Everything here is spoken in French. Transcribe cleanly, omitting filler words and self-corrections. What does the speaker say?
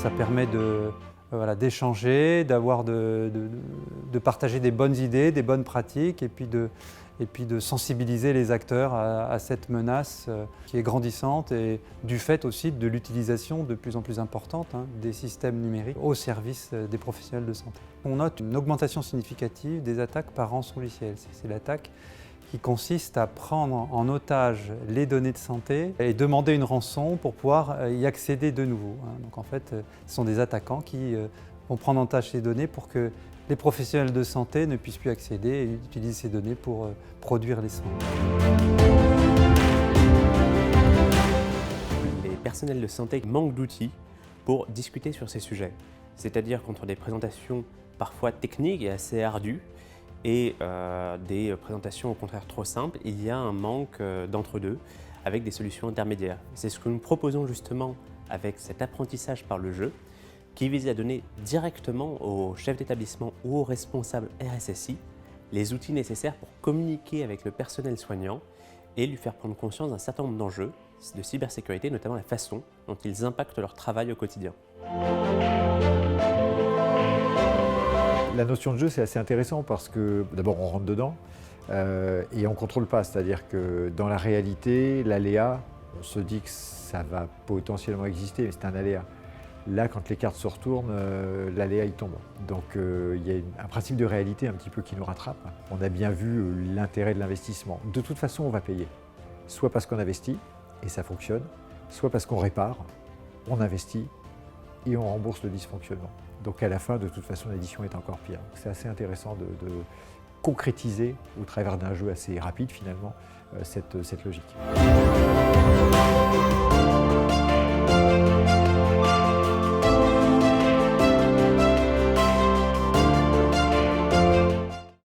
Ça permet voilà, d'échanger, de partager des bonnes idées, des bonnes pratiques et puis de sensibiliser les acteurs à cette menace qui est grandissante et du fait aussi de l'utilisation de plus en plus importante des systèmes numériques au service des professionnels de santé. On note une augmentation significative des attaques par rançongiciel. C'est l'attaque qui consiste à prendre en otage les données de santé et demander une rançon pour pouvoir y accéder de nouveau. Donc en fait, ce sont des attaquants qui vont prendre en otage ces données pour que les professionnels de santé ne puissent plus accéder et utiliser ces données pour produire les soins. Les personnels de santé manquent d'outils pour discuter sur ces sujets. C'est-à-dire qu'entre des présentations parfois techniques et assez ardues, et des présentations au contraire trop simples, il y a un manque d'entre-deux avec des solutions intermédiaires. C'est ce que nous proposons justement avec cet apprentissage par le jeu qui vise à donner directement aux chefs d'établissement ou aux responsables RSSI les outils nécessaires pour communiquer avec le personnel soignant et lui faire prendre conscience d'un certain nombre d'enjeux de cybersécurité, notamment la façon dont ils impactent leur travail au quotidien. La notion de jeu, c'est assez intéressant parce que d'abord on rentre dedans et on ne contrôle pas. C'est-à-dire que dans la réalité, l'aléa, on se dit que ça va potentiellement exister, mais c'est un aléa. Là, quand les cartes se retournent, l'aléa il tombe. Donc il y a un principe de réalité un petit peu qui nous rattrape. On a bien vu l'intérêt de l'investissement. De toute façon, on va payer. Soit parce qu'on investit et ça fonctionne, soit parce qu'on répare, on investit et on rembourse le dysfonctionnement. Donc à la fin, de toute façon, l'édition est encore pire. C'est assez intéressant de concrétiser, au travers d'un jeu assez rapide finalement, cette logique.